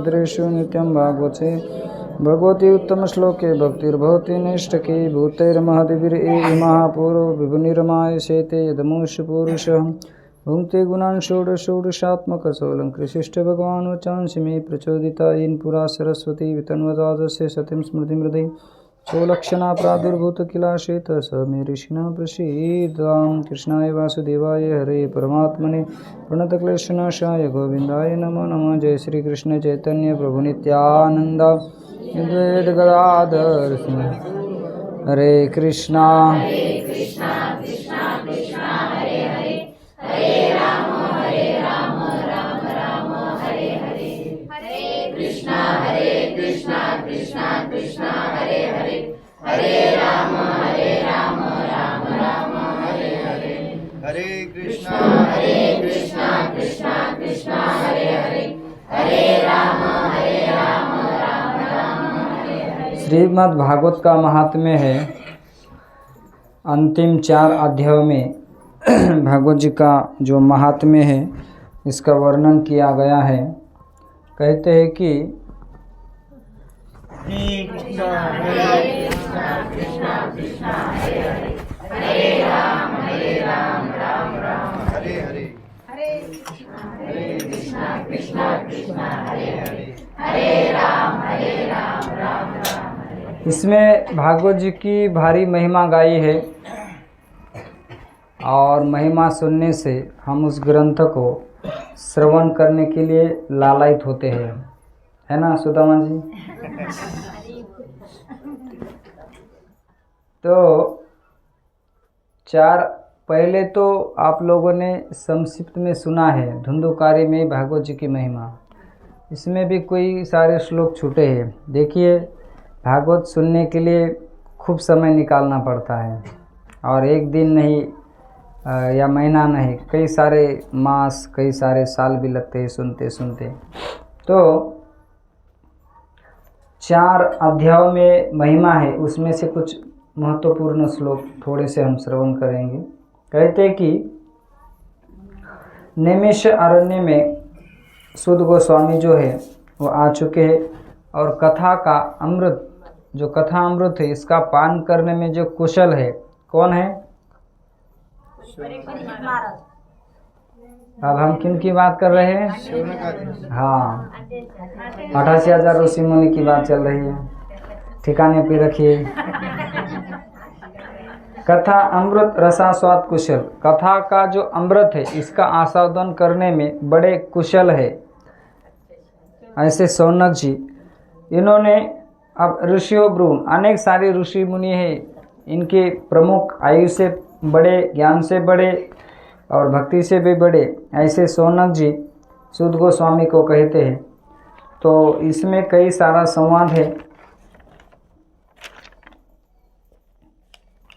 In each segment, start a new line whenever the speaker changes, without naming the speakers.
दृश्यो नित्यं भागवते भगवती उत्तम श्लोके भक्तिर्भवति नैष्ठके भूतैर्महद्भिरिमः पूर्व विभुनिर्माय शेते यदमुष्य पुरुषः भुङ्क्ते गुणान् षोडशोडशात्मकसोलं कृशिष्ट भगवान् वचांसि मे प्रचोदिता येन पुरा सरस्वती वितन्वतादस्य सतीं स्मृतिमृदे सोलक्षणा प्रादुर्भूत किलाशेत स मे ऋषिणः प्रसीदां कृष्णाय वासुदेवाय हरे परमात्मने प्रणतक्लेशनाशाय गोविन्दाय नमो नमः। जय श्री कृष्ण चैतन्य प्रभु नित्यानंद द्वैत गदाधर हरे कृष्णा
कृष्णा कृष्णा कृष्णा हरे हरे हरे राम राम राम हरे हरे हरे कृष्णा कृष्णा कृष्णा हरे हरे हरे राम राम राम हरे हरे
हरे कृष्णा
कृष्णा कृष्णा हरे हरे हरे राम राम राम हरे हरे।
श्रीमद् भागवत का महात्म्य है। अंतिम 4 अध्यायों में भागवत जी का जो महात्म्य है इसका वर्णन किया गया है। कहते हैं कि
कृष्णा कृष्णा हरे हरे हरे राम राम
हरे हरे
कृष्णा कृष्णा हरे हरे हरे राम राम
इसमें भागवत जी की भारी महिमा गाई है और महिमा सुनने से हम उस ग्रंथ को श्रवण करने के लिए लालायित होते हैं, है ना सुदामा जी? तो 4 पहले तो आप लोगों ने संक्षिप्त में सुना है धुंधुकारी में भागवत जी की महिमा। इसमें भी कोई सारे श्लोक छूटे हैं। देखिए, भागवत सुनने के लिए खूब समय निकालना पड़ता है और एक दिन नहीं या महीना नहीं, कई सारे मास कई सारे साल भी लगते हैं सुनते सुनते। तो 4 अध्यायों में महिमा है, उसमें से कुछ महत्वपूर्ण श्लोक थोड़े से हम श्रवण करेंगे। कहते कि नैमिष अरण्य में सूत गोस्वामी जो है वो आ चुके हैं और कथा का अमृत, जो कथा अमृत है इसका पान करने में जो कुशल है, कौन है? अब हम किन की बात कर रहे हैं? हाँ, 88,000 ऋषि मुनि की बात चल रही है। ठिकाने पे रखिए। कथा अमृत रसास्वाद कुशल, कथा का जो अमृत है इसका आस्वादन करने में बड़े कुशल है। ऐसे शौनक जी, इन्होंने अब ऋषियों ब्रूण, अनेक सारे ऋषि मुनि हैं, इनके प्रमुख आयु से बड़े, ज्ञान से बड़े और भक्ति से भी बड़े, ऐसे शौनक जी सूत गोस्वामी को कहते हैं। तो इसमें कई सारा संवाद है।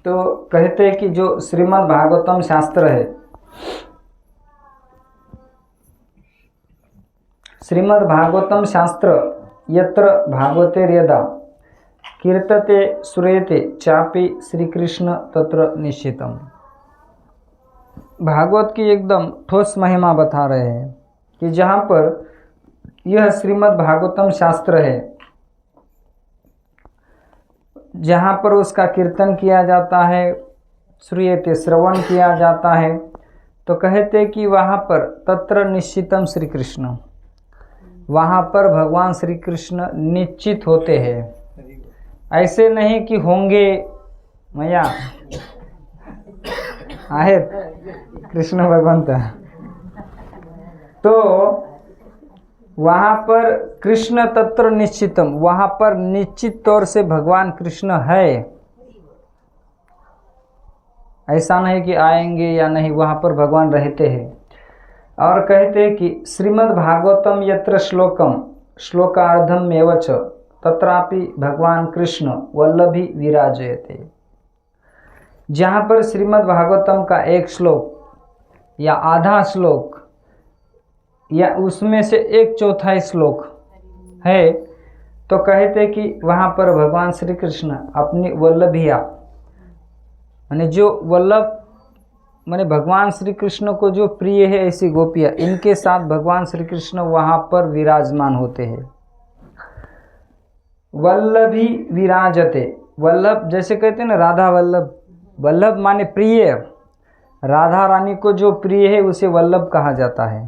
तो कहते हैं कि जो श्रीमद् भागवतम शास्त्र है, श्रीमद् भागवतम शास्त्र यत्र भागवतेर्यदा कीर्तते श्रूयते चापि श्री कृष्ण तत्र निश्चितम। भागवत की एकदम ठोस महिमा बता रहे हैं कि जहाँ पर यह श्रीमद् भागवतम शास्त्र है, जहाँ पर उसका कीर्तन किया जाता है, श्रूयते श्रवण किया जाता है, तो कहते कि वहाँ पर तत्र निश्चितम श्री कृष्ण, वहाँ पर भगवान श्री कृष्ण निश्चित होते हैं। ऐसे नहीं कि होंगे मैया आहे कृष्ण भगवंत। तो वहाँ पर कृष्ण तत्र निश्चितम, वहाँ पर निश्चित तौर से भगवान कृष्ण है। ऐसा नहीं कि आएंगे या नहीं, वहाँ पर भगवान रहते हैं। और कहते हैं कि श्रीमद् भागवतम यत्र श्लोकम श्लोकार्धम एव च तत्रापि भगवान कृष्ण वल्लभी विराजयते। जहाँ पर श्रीमद् भागवतम का एक श्लोक या आधा श्लोक या उसमें से 1/4 श्लोक है, तो कहते कि वहाँ पर भगवान श्री कृष्ण अपनी वल्लभिया, यानी जो वल्लभ माने भगवान श्री कृष्ण को जो प्रिय है ऐसी गोपियाँ, इनके साथ भगवान श्री कृष्ण वहाँ पर विराजमान होते हैं। वल्लभी विराजते, वल्लभ जैसे कहते हैं ना राधा वल्लभ, वल्लभ माने प्रिय, राधा रानी को जो प्रिय है उसे वल्लभ कहा जाता है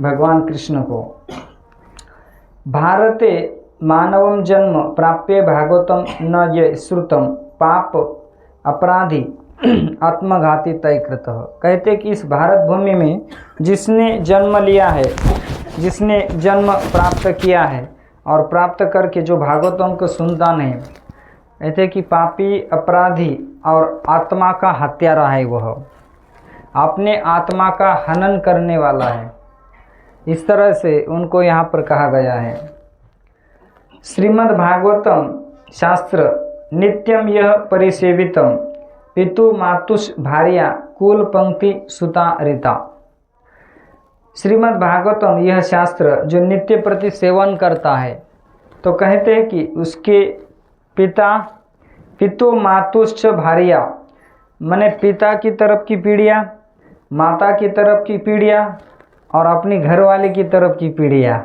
भगवान कृष्ण को। भारते मानवम जन्म प्राप्य भागवतम न ये श्रुतम पाप अपराधी आत्मघाती तय कृत। कहते कि इस भारत भूमि में जिसने जन्म लिया है, जिसने जन्म प्राप्त किया है और प्राप्त करके जो भागवतम को सुनता नहीं, कहते कि पापी अपराधी और आत्मा का हत्यारा है, वह अपने आत्मा का हनन करने वाला है। इस तरह से उनको यहाँ पर कहा गया है। श्रीमद् भागवतम शास्त्र नित्यम यह परिसेवितम पितु मातुष भार्या कुल पंक्ति सुता रीता। श्रीमद् भागवतम यह शास्त्र जो नित्य प्रति सेवन करता है, तो कहते हैं कि उसके पिता पितु मातुश्च भार्या, माने पिता की तरफ की पीढ़ियाँ, माता की तरफ की पीढ़ियाँ और अपनी घरवाली की तरफ की पीढ़ियाँ,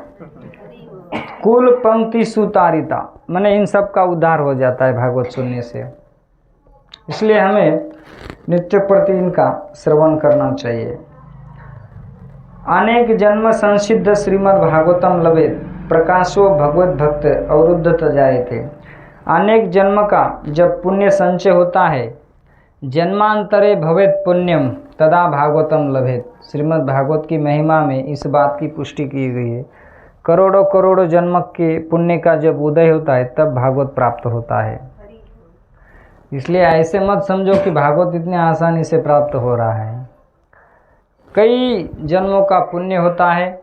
कुल पंक्ति सुतारिता, माने इन सब का उद्धार हो जाता है भागवत सुनने से। इसलिए हमें नित्य प्रति इनका श्रवण करना चाहिए। अनेक जन्म संसिद्ध श्रीमद् भागवतम लभेत प्रकाशो भगवत भक्त अवरुद्ध जाए थे। अनेक जन्म का जब पुण्य संचय होता है, जन्मांतरे भवेत पुण्यम तदा भागवतम लभेत। श्रीमद् भागवत की महिमा में इस बात की पुष्टि की गई है। करोड़ों करोड़ों जन्म के पुण्य का जब उदय होता है तब भागवत प्राप्त होता है। इसलिए ऐसे मत समझो कि भागवत इतने आसानी से प्राप्त हो रहा है। कई जन्मों का पुण्य होता है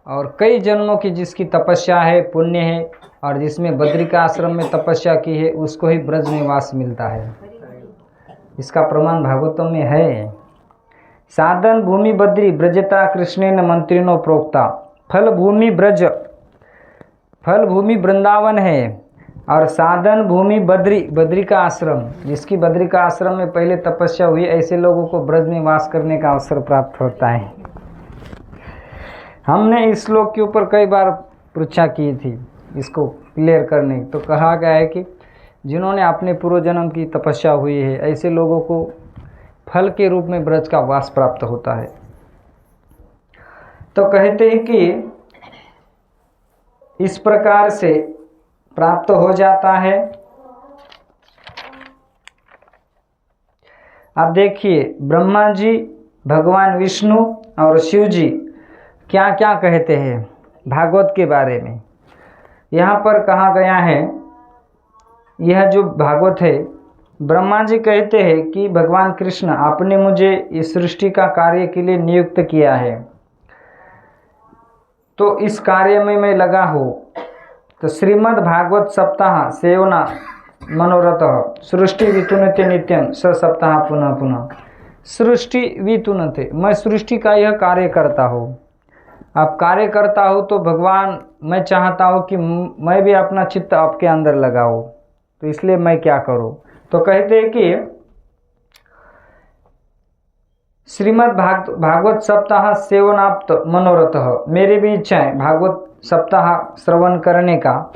और कई जन्मों की जिसकी तपस्या है, पुण्य है, और जिसमें बद्रिका आश्रम में तपस्या की है उसको ही ब्रज निवास मिलता है। इसका प्रमाण भागवतम में है। साधन भूमि बद्री ब्रजता कृष्णेन मंत्रिनो प्रोक्ता। फल भूमि ब्रज, फल भूमि वृंदावन है, और साधन भूमि बद्री, बद्री का आश्रम, जिसकी बद्री का आश्रम में पहले तपस्या हुई, ऐसे लोगों को ब्रज में वास करने का अवसर प्राप्त होता है। हमने इस श्लोक के ऊपर कई बार परीक्षा की थी इसको क्लियर करने, तो कहा गया है कि जिन्होंने अपने पूर्व जन्म की तपस्या हुई है ऐसे लोगों को फल के रूप में ब्रज का वास प्राप्त होता है। तो कहते हैं कि इस प्रकार से प्राप्त हो जाता है। अब देखिए ब्रह्मा जी, भगवान विष्णु और शिव जी क्या क्या कहते हैं भागवत के बारे में। यहाँ पर कहा गया है, यह जो भागवत है, ब्रह्मा जी कहते हैं कि भगवान कृष्ण आपने मुझे इस सृष्टि का कार्य के लिए नियुक्त किया है, तो इस कार्य में मैं लगा हूँ। तो श्रीमद् भागवत सप्ताह सेवना मनोरथ सृष्टि वितुनते नित्यम स सप्ताह पुनः पुनः। सृष्टि वितुनते, मैं सृष्टि का यह कार्य करता हूँ। अब कार्य करता हूँ तो भगवान मैं चाहता हूँ कि मैं भी अपना चित्त आपके अंदर लगाऊँ, तो इसलिए मैं क्या करूँ। तो कहते हैं कि श्रीमद् भागवत सप्ताह सेवनाप्त मनोरथ, मेरी भी इच्छा है भागवत सप्ताह श्रवण करने का,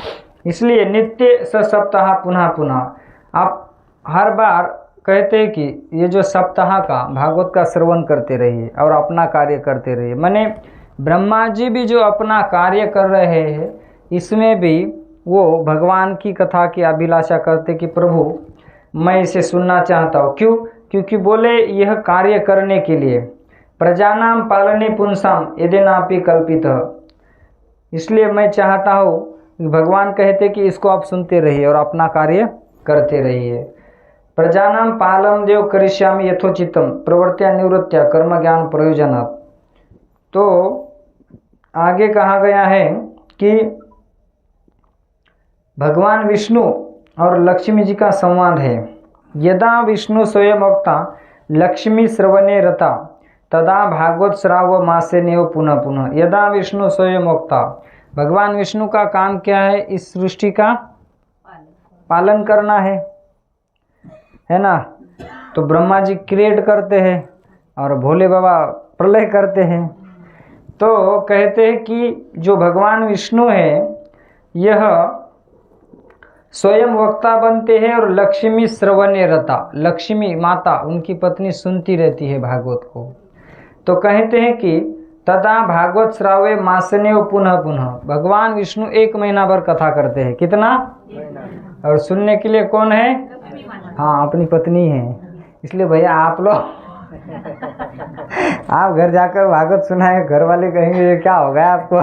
इसलिए नित्य स सप्ताह पुनः पुनः। आप हर बार कहते हैं कि ये जो सप्ताह का भागवत का श्रवण करते रहिए और अपना कार्य करते रहिए। माने ब्रह्मा जी भी जो अपना कार्य कर रहे हैं, इसमें भी वो भगवान की कथा की अभिलाषा करते कि प्रभु मैं इसे सुनना चाहता हूँ। क्यों? क्योंकि बोले यह कार्य करने के लिए प्रजानाम पालने पुंसाम यदेनापि कल्पितः, इसलिए मैं चाहता हूँ। भगवान कहते कि इसको आप सुनते रहिए और अपना कार्य करते रहिए। प्रजानाम पालम देव करिष्यामि यथोचितम प्रवृत्त्या निवृत्त्या कर्म ज्ञान प्रयोजनात्। तो आगे कहा गया है कि भगवान विष्णु और लक्ष्मी जी का संवाद है। यदा विष्णु स्वयं वक्ता लक्ष्मी श्रवणे रता तदा भागवत श्राव मासे नेव पुनः पुनः। यदा विष्णु स्वयं वक्ता, भगवान विष्णु का काम क्या है? इस सृष्टि का पालन करना है ना। तो ब्रह्मा जी क्रिएट करते हैं और भोले बाबा प्रलय करते हैं। तो कहते हैं कि जो भगवान विष्णु है यह स्वयं वक्ता बनते हैं और लक्ष्मी श्रवणे रता, लक्ष्मी माता उनकी पत्नी सुनती रहती है भागवत को। तो कहते हैं कि तथा भागवत श्रावे मासने पुनः पुनः, भगवान विष्णु 1 महीना भर कथा करते हैं। कितना? और सुनने के लिए कौन है? हाँ, अपनी पत्नी है। इसलिए भैया आप लोग आप घर जाकर भागवत सुनाए, घर वाले कहेंगे ये क्या हो गया आपको।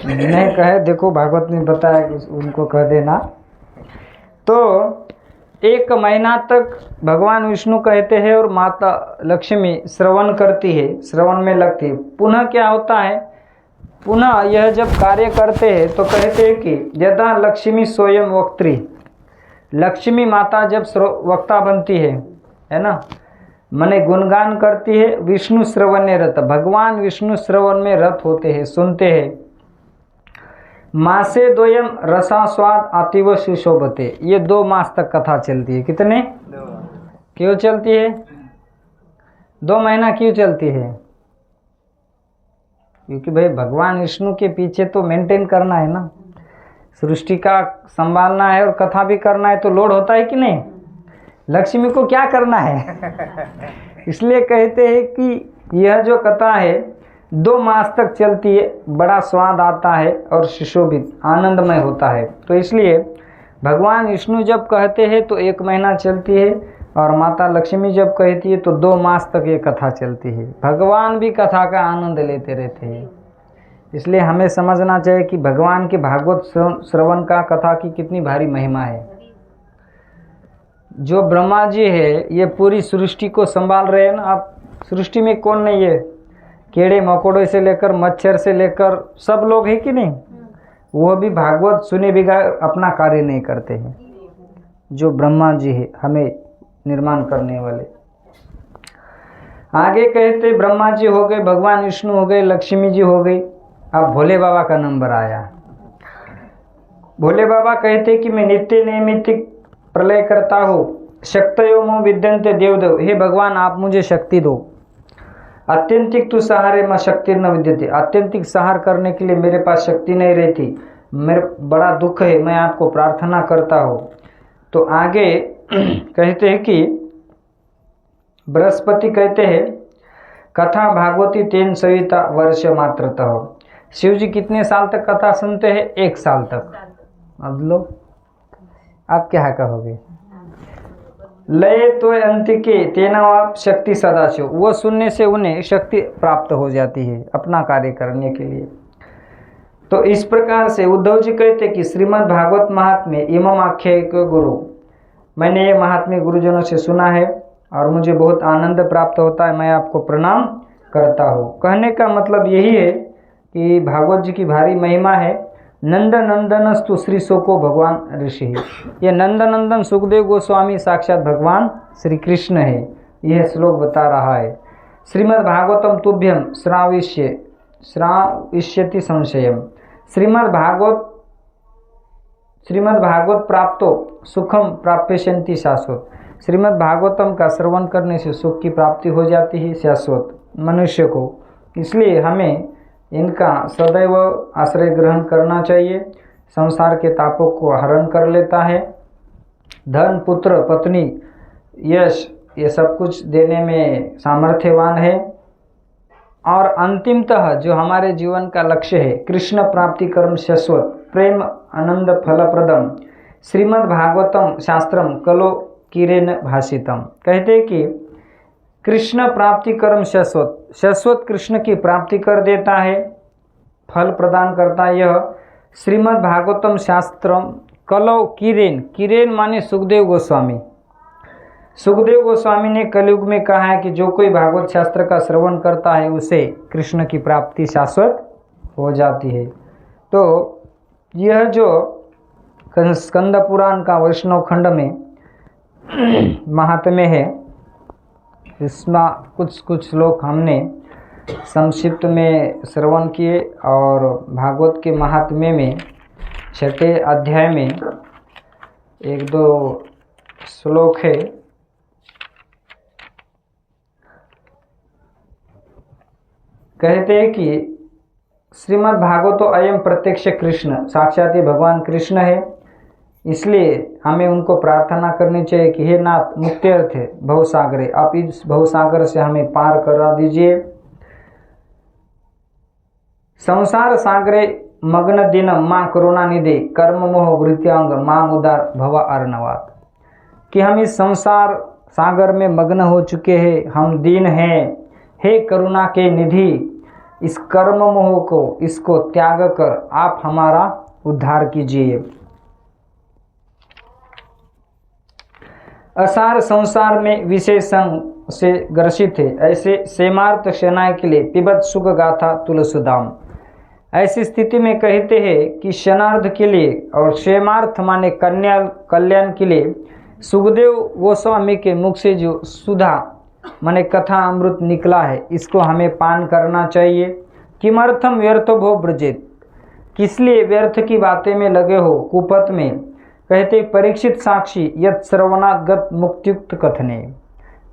नहीं कहे देखो भागवत नहीं बताया, उनको कह देना। तो 1 महीना तक भगवान विष्णु कहते हैं और माता लक्ष्मी श्रवण करती है, श्रवण में लगती है। पुनः क्या होता है? पुनः यह जब कार्य करते हैं तो कहते हैं कि यदा लक्ष्मी स्वयं वक्त्री, लक्ष्मी माता जब वक्ता बनती है ना, मने गुणगान करती है। विष्णु श्रवण में रत, भगवान विष्णु श्रवण में रत होते हैं, सुनते हैं। मासे द्वयम रसास्वाद अतीव सुशोभते, ये 2 मास तक कथा चलती है। कितने?
2।
क्यों चलती है? 2 महीना क्यों चलती है? क्योंकि भाई भगवान विष्णु के पीछे तो मेंटेन करना है ना, सृष्टि का संभालना है और कथा भी करना है, तो लोड होता है कि नहीं? लक्ष्मी को क्या करना है। इसलिए कहते हैं कि यह जो कथा है 2 मास तक चलती है, बड़ा स्वाद आता है और सुशोभित आनंदमय होता है। तो इसलिए भगवान विष्णु जब कहते हैं तो 1 महीना चलती है और माता लक्ष्मी जब कहती है तो 2 मास तक ये कथा चलती है। भगवान भी कथा का आनंद लेते रहते हैं। इसलिए हमें समझना चाहिए कि भगवान के भागवत श्रवण का, कथा की कितनी भारी महिमा है। जो ब्रह्मा जी है ये पूरी सृष्टि को संभाल रहे हैं ना। आप सृष्टि में कौन नहीं है? कीड़े मकोड़े से लेकर मच्छर से लेकर सब लोग हैं कि नहीं? वो भी भागवत सुने बगैर अपना कार्य नहीं करते हैं। जो ब्रह्मा जी है हमें निर्माण करने वाले। आगे कहते ब्रह्मा जी हो गए, भगवान विष्णु हो गए, लक्ष्मी जी हो गई। अब भोले बाबा का नंबर आया। भोले बाबा कहते कि मैं नित्य नैमित्तिक प्रलय करता हूँ। शक्तयो मो विद्यन्ते देवदेव, हे भगवान आप मुझे शक्ति दो। अत्यंतिक तु सहारे में शक्ति न विद्यते, अत्यंतिक सहार करने के लिए मेरे पास शक्ति नहीं रहती, मेरे बड़ा दुख है, मैं आपको प्रार्थना करता हूँ। तो आगे कहते हैं कि बृहस्पति कहते हैं कथा भागवती तेन सविता वर्ष मात्रतः। शिव जी कितने साल तक कथा सुनते हैं? 1 साल तक। अब लोग आप क्या कहोगे? लय तो अंतिके तेना आप शक्ति सदाशिव, वो सुनने से उन्हें शक्ति प्राप्त हो जाती है अपना कार्य करने के लिए। तो इस प्रकार से उद्धव जी कहते कि श्रीमद् भागवत महात्म्य इमम आख्यायिक गुरु, मैंने ये महात्म्य गुरुजनों से सुना है और मुझे बहुत आनंद प्राप्त होता है, मैं आपको प्रणाम करता हूँ। कहने का मतलब यही है कि भागवत जी की भारी महिमा है। नंद नंदनस्तु श्री शोको भगवान ऋषि है। ये नंद नंदन सुखदेव गोस्वामी साक्षात भगवान श्री कृष्ण है। यह श्लोक बता रहा है। श्रीमद् भागवतम तुभ्यम श्राविष्यति संशयम। श्रीमद् भागवत प्राप्तो सुखम प्राप्यशंति शाश्वत। श्रीमद् भागवतम का श्रवण करने से सुख की प्राप्ति हो जाती है शाश्वत मनुष्य को। इसलिए हमें इनका सदैव आश्रय ग्रहण करना चाहिए। संसार के तापों को हरण कर लेता है। धन, पुत्र, पत्नी, यश, ये सब कुछ देने में सामर्थ्यवान है। और अंतिमतः जो हमारे जीवन का लक्ष्य है, कृष्ण प्राप्ति कर्म शाश्वत प्रेम आनंद फलप्रदम श्रीमद् भागवतम शास्त्रम कलो किरेन भाषितम। कहते हैं कि कृष्ण प्राप्ति कर्म शाश्वत, शाश्वत कृष्ण की प्राप्ति कर देता है, फल प्रदान करता है। यह श्रीमद् भागवतम शास्त्रम कलो किरेन, किरेन माने सुखदेव गोस्वामी। सुखदेव गोस्वामी ने कलयुग में कहा है कि जो कोई भागवत शास्त्र का श्रवण करता है उसे कृष्ण की प्राप्ति शाश्वत हो जाती है। तो यह जो स्कंद पुराण का वैष्णव खंड में महात्म्य है, इसमें कुछ श्लोक हमने संक्षिप्त में श्रवण किए। और भागवत के महात्म्य में 6ठे अध्याय में 1-2 श्लोक है, कहते हैं कि श्रीमद् भागवतो अयम प्रत्यक्ष कृष्ण, साक्षात ये भगवान कृष्ण है। इसलिए हमें उनको प्रार्थना करनी चाहिए कि हे नाथ, मुक्ति अर्थ है भवसागरे, आप इस भवसागर से हमें पार करा दीजिए। संसार सागरे मग्न दिन माँ करुणा निधि, कर्म मोह वृत्यांग माम उदार भवा अर्णवात। कि हम इस संसार सागर में मग्न हो चुके हैं, हम दीन हैं, हे करुणा के निधि, इस कर्म मोह को, इसको त्याग कर आप हमारा उद्धार कीजिए। असार संसार में विशेषण से ग्रसित है, ऐसे सेमार्थ सेनाएं के लिए पिबत सुख गाथा तुलसीदाम। ऐसी स्थिति में कहते हैं कि शनार्थ के लिए और क्षेमार्थ माने कल्याण के लिए सुखदेव गोस्वामी के मुख से जो सुधा माने कथा अमृत निकला है, इसको हमें पान करना चाहिए। किमर्थम व्यर्थ भो ब्रजेत, किस लिए व्यर्थ की बातें में लगे हो कुपथ में। कहते परीक्षित साक्षी यत श्रवणागत मुक्त्युक्त कथने।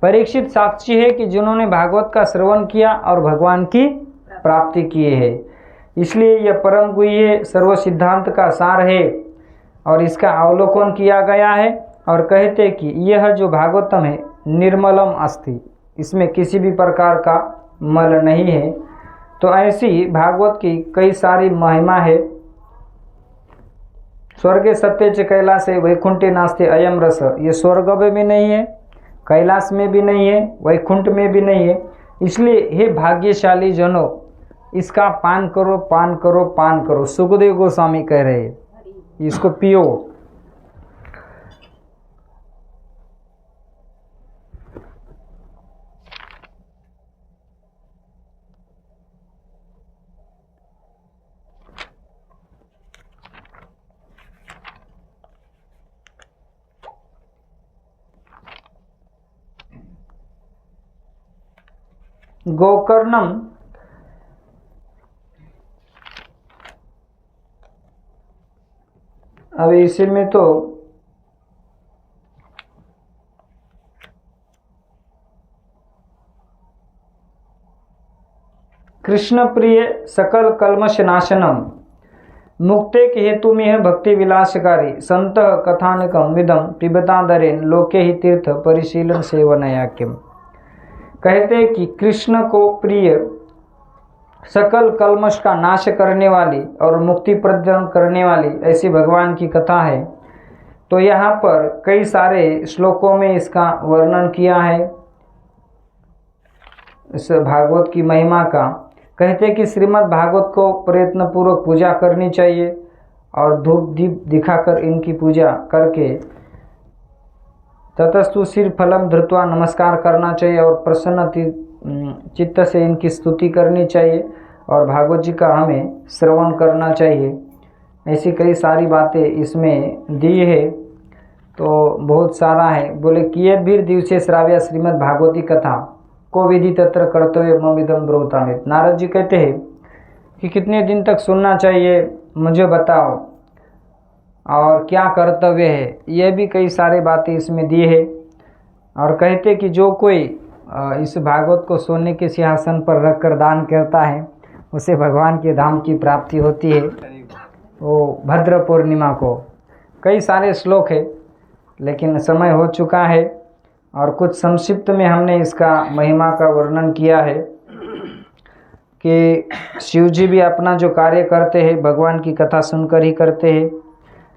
परीक्षित साक्षी है कि जिन्होंने भागवत का श्रवण किया और भगवान की प्राप्ति किए है। इसलिए यह परम गुह्य सर्व सिद्धांत का सार है और इसका अवलोकन किया गया है। और कहते कि यह जो भागवतम है निर्मलम अस्ति, इसमें किसी भी प्रकार का मल नहीं है। तो ऐसी भागवत की कई सारी महिमा है। स्वर्गे सत्य च कैलाश वैकुंठे नास्ते अयम रस, ये स्वर्ग में भी नहीं है, कैलाश में भी नहीं है, वैकुंठ में भी नहीं है। इसलिए हे भाग्यशाली जनों, इसका पान करो, पान करो, पान करो। सुखदेव गोस्वामी कह रहे हैं, इसको पियो। गोकर्णम अब इसी में तो कृष्ण प्रिय सकल कल्मश नाशनम मुक्ते के हेतु में है भक्ति विलासकारी संत कथानकम विदम पिबतादरेन लोके ही तीर्थ परिशीलन सेवनयाक्यम। कहते हैं कि कृष्ण को प्रिय सकल कल्मश का नाश करने वाली और मुक्ति प्रदान करने वाली ऐसी भगवान की कथा है। तो यहाँ पर कई सारे श्लोकों में इसका वर्णन किया है, इस भागवत की महिमा का। कहते हैं कि श्रीमद् भागवत को प्रयत्नपूर्वक पूजा करनी चाहिए और धूप दीप दिखाकर इनकी पूजा करके ततस्तु सिर फलम धृत्वा नमस्कार करना चाहिए और प्रसन्न चित्त से इनकी स्तुति करनी चाहिए और भागवत जी का हमें श्रवण करना चाहिए। ऐसी कई सारी बातें इसमें दी है, तो बहुत सारा है। बोले कियत भीर दिवसे श्राव्या श्रीमद् भागवती कथा को विधि तत्र कर्तव्य ममिदम ब्रोतामित। नारद जी कहते हैं कि कितने दिन तक सुनना चाहिए, मुझे बताओ, और क्या कर्तव्य है, यह भी कई सारे बातें इसमें दी है। और कहते कि जो कोई इस भागवत को सोने के सिंहासन पर रख कर दान करता है उसे भगवान के धाम की प्राप्ति होती है। वो भद्र पूर्णिमा को कई सारे श्लोक है, लेकिन समय हो चुका है और कुछ संक्षिप्त में हमने इसका महिमा का वर्णन किया है कि शिव जी भी अपना जो कार्य करते हैं भगवान की कथा सुनकर ही करते हैं।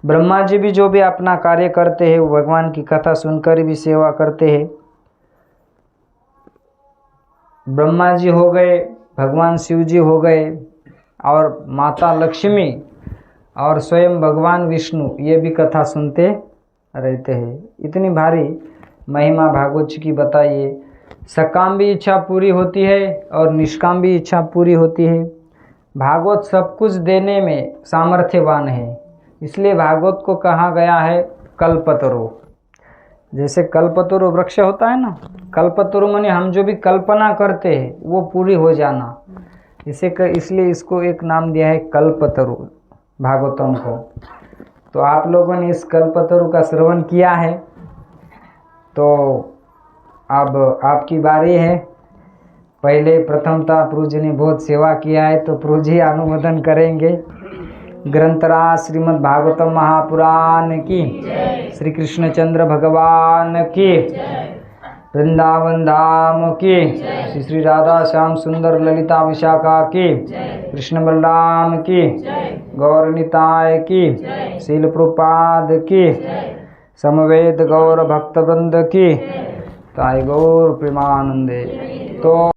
ब्रह्मा जी भी जो भी अपना कार्य करते हैं वो भगवान की कथा सुनकर भी सेवा करते हैं। ब्रह्मा जी हो गए, भगवान शिव जी हो गए और माता लक्ष्मी और स्वयं भगवान विष्णु ये भी कथा सुनते रहते हैं। इतनी भारी महिमा भागवत जी की बताइए। सकाम भी इच्छा पूरी होती है और निष्काम भी इच्छा पूरी होती है। भागवत सब कुछ देने में सामर्थ्यवान है, इसलिए भागवत को कहा गया है कल्पतरु। जैसे कल्पतरु वृक्ष होता है ना, कल्पतरु माने हम जो भी कल्पना करते हैं वो पूरी हो जाना, इसलिए इसको एक नाम दिया है कल्पतरु भागवतम को। तो आप लोगों ने इस कल्पतरु का श्रवण किया है, तो अब आपकी बारी है पहले प्रथमतः प्रभु जी ने बहुत सेवा किया है तो प्रभु जी अनुमोदन करेंगे। ग्रंथराज श्रीमद् भागवतम महापुराण की, श्री कृष्णचंद्र भगवान की, वृंदावन धाम की, श्री श्री राधा श्याम सुंदर ललिता विशाखा की, कृष्ण बलराम की, गौर निताय की, शील प्रभुपाद की, समवेत गौर भक्तवृंद की, ताई गौर प्रेमानंदे। तो